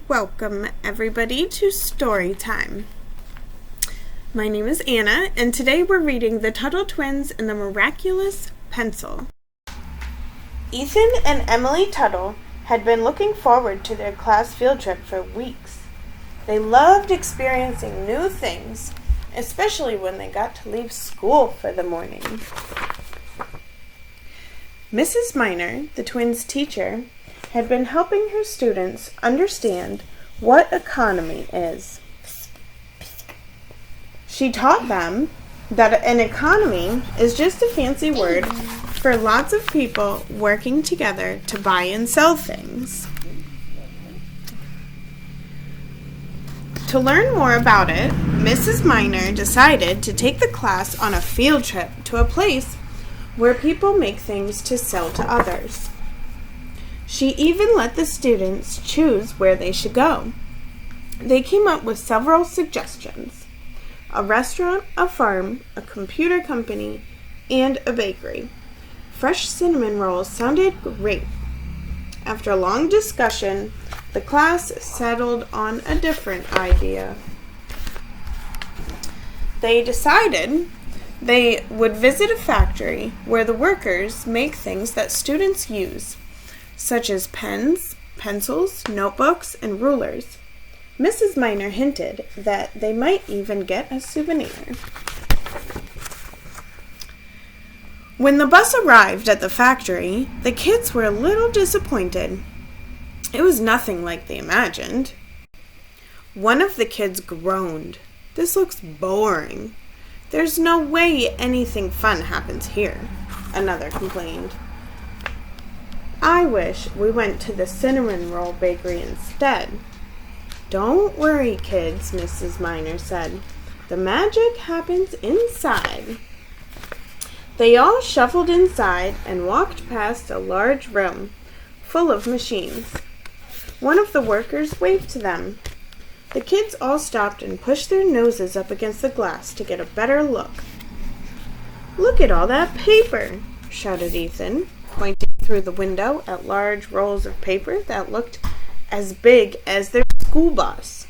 Welcome, everybody, to Story Time. My name is Anna, and today we're reading The Tuttle Twins and the Miraculous Pencil. Ethan and Emily Tuttle had been looking forward to their class field trip for weeks. They loved experiencing new things, especially when they got to leave school for the morning. Mrs. Miner, the twins' teacher, had been helping her students understand what economy is. She taught them that an economy is just a fancy word for lots of people working together to buy and sell things. To learn more about it, Mrs. Miner decided to take the class on a field trip to a place where people make things to sell to others. She even let the students choose where they should go. They came up with several suggestions: a restaurant, a farm, a computer company, and a bakery. Fresh cinnamon rolls sounded great. After a long discussion, the class settled on a different idea. They decided they would visit a factory where the workers make things that students use, such as pens, pencils, notebooks, and rulers. Mrs. Miner hinted that they might even get a souvenir. When the bus arrived at the factory, the kids were a little disappointed. It was nothing like they imagined. One of the kids groaned. "This looks boring. There's no way anything fun happens here," another complained. "I wish we went to the cinnamon roll bakery instead." "Don't worry, kids," Mrs. Miner said. "The magic happens inside." They all shuffled inside and walked past a large room full of machines. One of the workers waved to them. The kids all stopped and pushed their noses up against the glass to get a better look. "Look at all that paper," shouted Ethan, pointing through the window at large rolls of paper that looked as big as their school bus.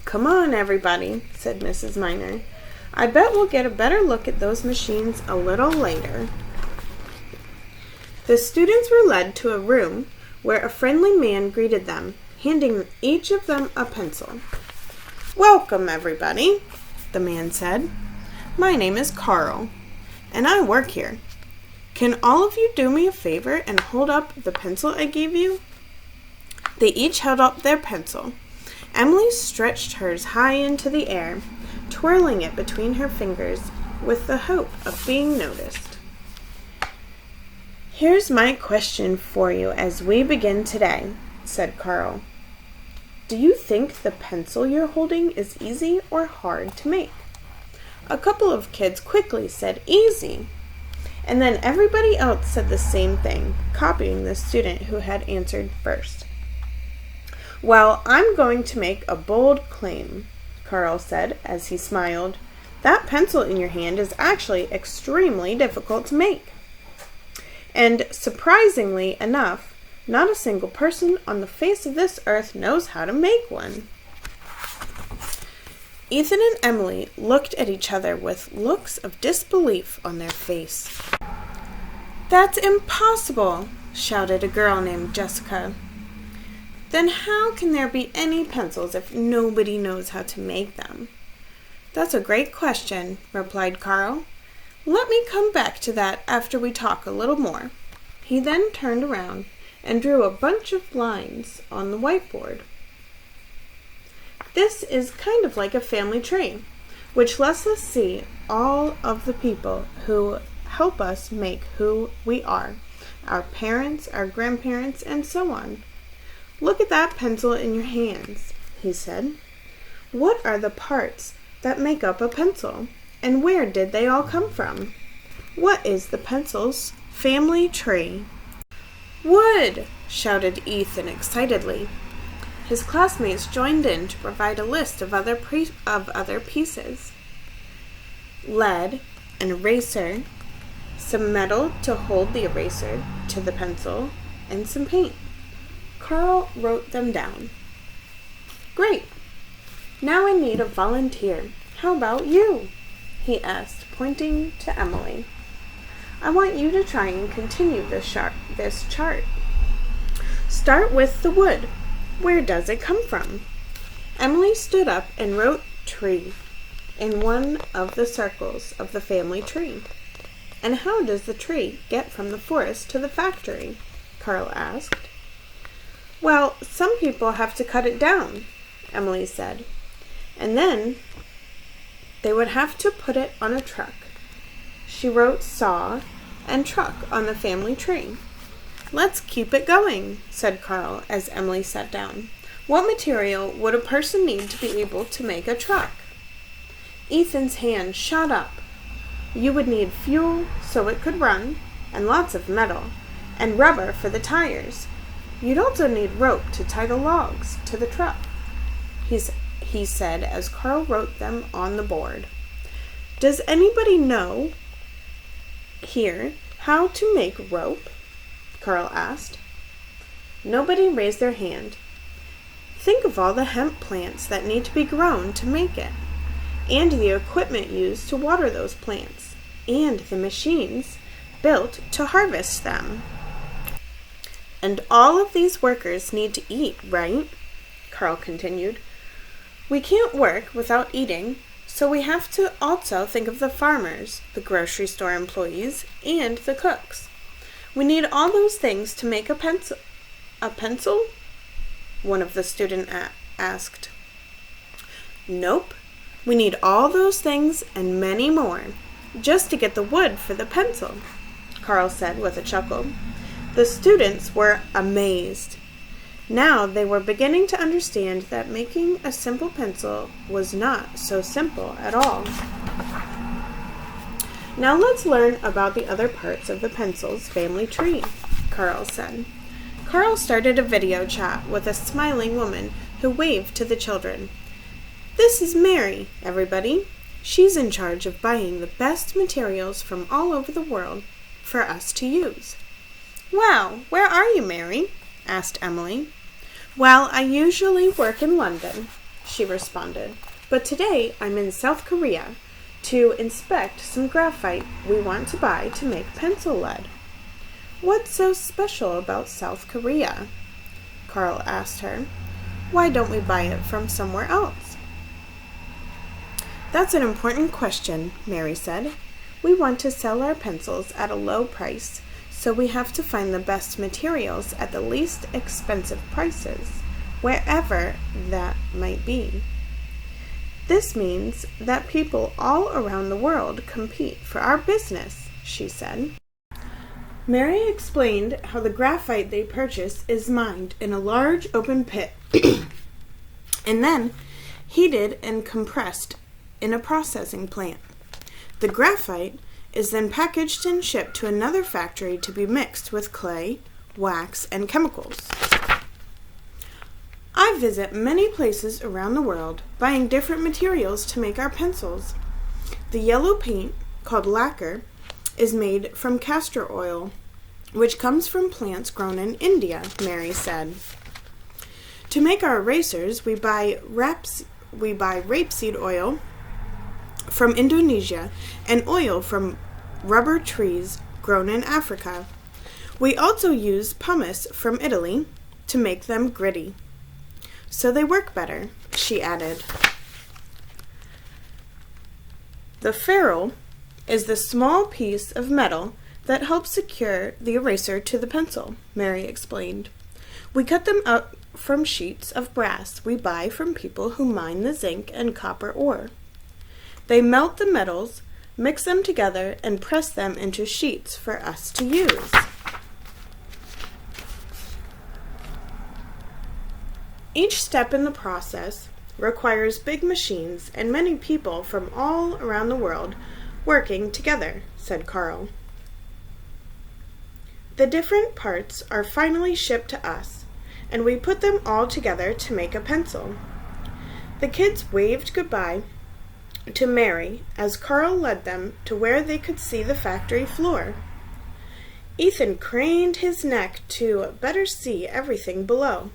"Come on, everybody," said Mrs. Miner. "I bet we'll get a better look at those machines a little later." The students were led to a room where a friendly man greeted them, handing each of them a pencil. "Welcome, everybody," the man said. "My name is Carl, and I work here. Can all of you do me a favor and hold up the pencil I gave you?" They each held up their pencil. Emily stretched hers high into the air, twirling it between her fingers with the hope of being noticed. "Here's my question for you as we begin today," said Carl. "Do you think the pencil you're holding is easy or hard to make?" A couple of kids quickly said easy, and then everybody else said the same thing, copying the student who had answered first. "Well, I'm going to make a bold claim," Carl said as he smiled. "That pencil in your hand is actually extremely difficult to make. And surprisingly enough, not a single person on the face of this earth knows how to make one." Ethan and Emily looked at each other with looks of disbelief on their face. "That's impossible!" shouted a girl named Jessica. "Then how can there be any pencils if nobody knows how to make them?" "That's a great question," replied Carl. "Let me come back to that after we talk a little more." He then turned around and drew a bunch of lines on the whiteboard. "This is kind of like a family tree, which lets us see all of the people who help us make who we are, our parents, our grandparents, and so on. Look at that pencil in your hands," he said. "What are the parts that make up a pencil, and where did they all come from? What is the pencil's family tree?" "Wood!" shouted Ethan excitedly. His classmates joined in to provide a list of other pieces. "Lead, an eraser, some metal to hold the eraser to the pencil, and some paint." Carl wrote them down. Great. Now I need a volunteer. How about you? He asked, pointing to Emily. I want you to try and continue this chart. Start with the wood. Where does it come from? Emily stood up and wrote tree in one of the circles of the family tree. And how does the tree get from the forest to the factory? Carl asked. Well, some people have to cut it down, Emily said. And then they would have to put it on a truck. She wrote saw and truck on the family tree. Let's keep it going, said Carl as Emily sat down. What material would a person need to be able to make a truck? Ethan's hand shot up. You would need fuel so it could run, and lots of metal, and rubber for the tires. You'd also need rope to tie the logs to the truck, he said as Carl wrote them on the board. Does anybody know here how to make rope? Carl asked. Nobody raised their hand. Think of all the hemp plants that need to be grown to make it, and the equipment used to water those plants, and the machines built to harvest them. And all of these workers need to eat, right? Carl continued. We can't work without eating, so we have to also think of the farmers, the grocery store employees, and the cooks. We need all those things to make a pencil. A pencil? One of the students asked. Nope. We need all those things and many more, just to get the wood for the pencil, Carl said with a chuckle. The students were amazed. Now they were beginning to understand that making a simple pencil was not so simple at all. Now let's learn about the other parts of the pencil's family tree, Carl said. Carl started a video chat with a smiling woman who waved to the children. This is Mary, everybody. She's in charge of buying the best materials from all over the world for us to use. Wow, where are you, Mary? Asked Emily. Well, I usually work in London, she responded, but today I'm in South Korea to inspect some graphite we want to buy to make pencil lead. What's so special about South Korea? Carl asked her. Why don't we buy it from somewhere else? That's an important question, Mary said. We want to sell our pencils at a low price, so we have to find the best materials at the least expensive prices, wherever that might be. This means that people all around the world compete for our business, she said. Mary explained how the graphite they purchase is mined in a large open pit and then heated and compressed in a processing plant. The graphite is then packaged and shipped to another factory to be mixed with clay, wax, and chemicals. I visit many places around the world buying different materials to make our pencils. The yellow paint, called lacquer, is made from castor oil, which comes from plants grown in India, Mary said. To make our erasers, we buy rapeseed oil from Indonesia and oil from rubber trees grown in Africa. We also use pumice from Italy to make them gritty, so they work better, she added. The ferrule is the small piece of metal that helps secure the eraser to the pencil, Mary explained. We cut them up from sheets of brass we buy from people who mine the zinc and copper ore. They melt the metals, mix them together, and press them into sheets for us to use. Each step in the process requires big machines and many people from all around the world working together, said Carl. The different parts are finally shipped to us, and we put them all together to make a pencil. The kids waved goodbye to Mary as Carl led them to where they could see the factory floor. Ethan craned his neck to better see everything below.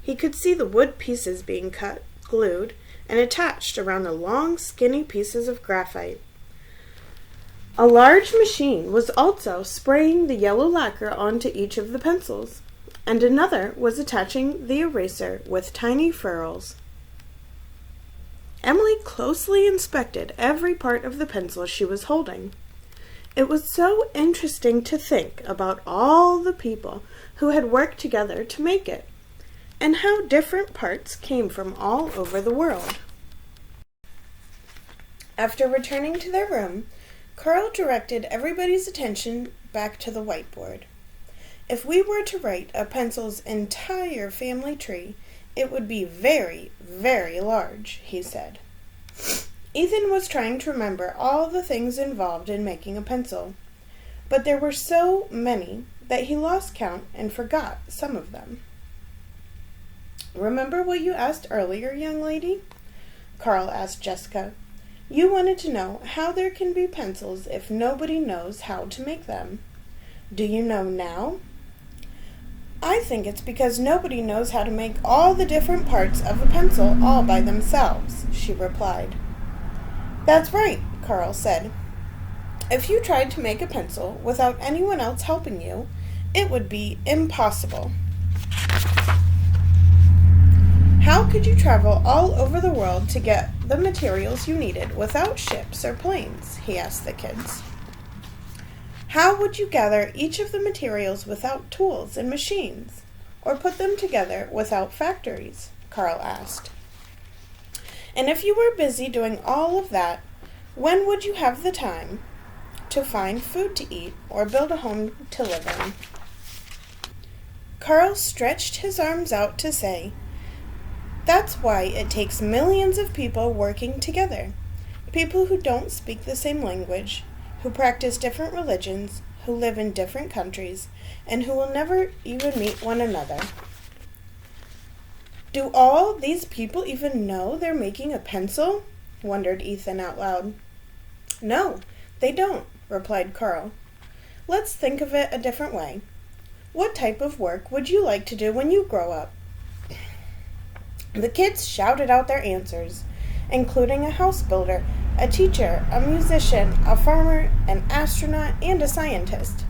He could see the wood pieces being cut, glued, and attached around the long, skinny pieces of graphite. A large machine was also spraying the yellow lacquer onto each of the pencils, and another was attaching the eraser with tiny ferrules. Emily closely inspected every part of the pencil she was holding. It was so interesting to think about all the people who had worked together to make it, and how different parts came from all over the world. After returning to their room, Carl directed everybody's attention back to the whiteboard. If we were to write a pencil's entire family tree, it would be very, very large, he said. Ethan was trying to remember all the things involved in making a pencil, but there were so many that he lost count and forgot some of them. "Remember what you asked earlier, young lady?" Carl asked Jessica. "You wanted to know how there can be pencils if nobody knows how to make them. Do you know now?" "I think it's because nobody knows how to make all the different parts of a pencil all by themselves," she replied. "That's right," Carl said. "If you tried to make a pencil without anyone else helping you, it would be impossible." "How could you travel all over the world to get the materials you needed without ships or planes?" he asked the kids. "How would you gather each of the materials without tools and machines, or put them together without factories?" Carl asked. "And if you were busy doing all of that, when would you have the time to find food to eat or build a home to live in?" Carl stretched his arms out to say, "That's why it takes millions of people working together. People who don't speak the same language, who practice different religions, who live in different countries, and who will never even meet one another." "Do all these people even know they're making a pencil?" wondered Ethan out loud. "No, they don't," replied Carl. "Let's think of it a different way. What type of work would you like to do when you grow up?" The kids shouted out their answers, including a house builder, a teacher, a musician, a farmer, an astronaut, and a scientist.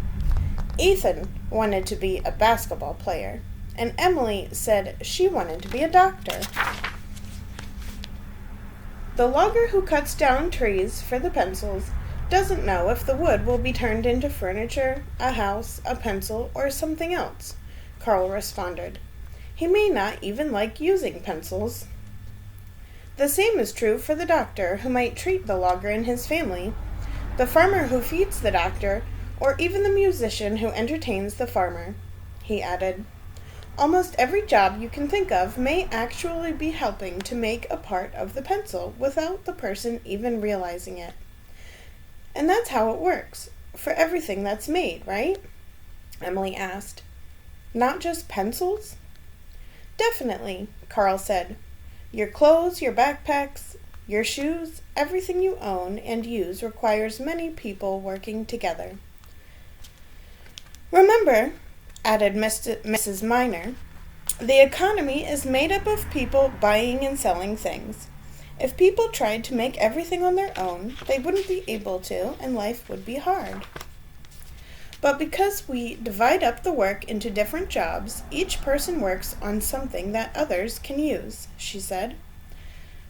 Ethan wanted to be a basketball player, and Emily said she wanted to be a doctor. The logger who cuts down trees for the pencils doesn't know if the wood will be turned into furniture, a house, a pencil, or something else, Carl responded. He may not even like using pencils. The same is true for the doctor who might treat the logger and his family, the farmer who feeds the doctor, or even the musician who entertains the farmer, he added. Almost every job you can think of may actually be helping to make a part of the pencil without the person even realizing it. And that's how it works for everything that's made, right? Emily asked. Not just pencils? Definitely, Carl said. Your clothes, your backpacks, your shoes, everything you own and use requires many people working together. Remember, added Mrs. Miner, the economy is made up of people buying and selling things. If people tried to make everything on their own, they wouldn't be able to, and life would be hard. But because we divide up the work into different jobs, each person works on something that others can use, she said.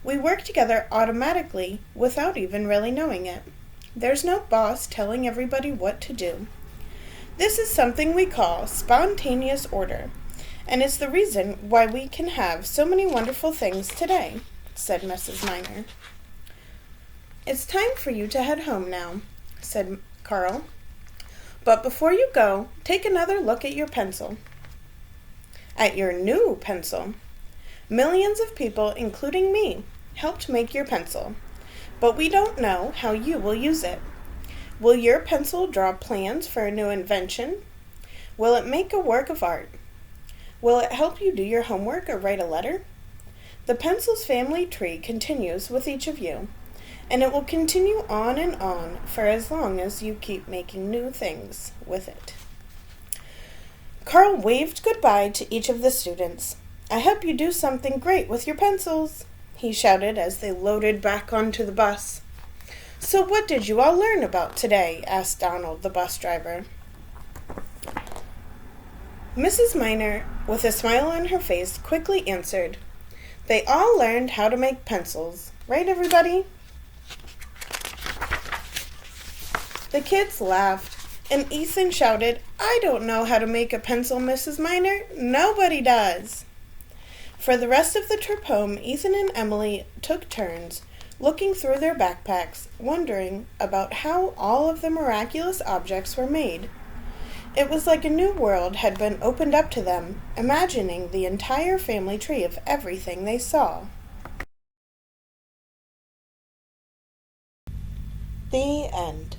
We work together automatically without even really knowing it. There's no boss telling everybody what to do. This is something we call spontaneous order, and it's the reason why we can have so many wonderful things today, said Mrs. Miner. It's time for you to head home now, said Carl. But before you go, take another look at your pencil. At your new pencil. Millions of people, including me, helped make your pencil, but we don't know how you will use it. Will your pencil draw plans for a new invention? Will it make a work of art? Will it help you do your homework or write a letter? The pencil's family tree continues with each of you, and it will continue on and on for as long as you keep making new things with it. Carl waved goodbye to each of the students. I hope you do something great with your pencils, he shouted as they loaded back onto the bus. So what did you all learn about today? Asked Donald, the bus driver. Mrs. Miner, with a smile on her face, quickly answered, They all learned how to make pencils. Right, everybody? The kids laughed, and Ethan shouted, I don't know how to make a pencil, Mrs. Miner. Nobody does. For the rest of the trip home, Ethan and Emily took turns, looking through their backpacks, wondering about how all of the miraculous objects were made. It was like a new world had been opened up to them, imagining the entire family tree of everything they saw. The end.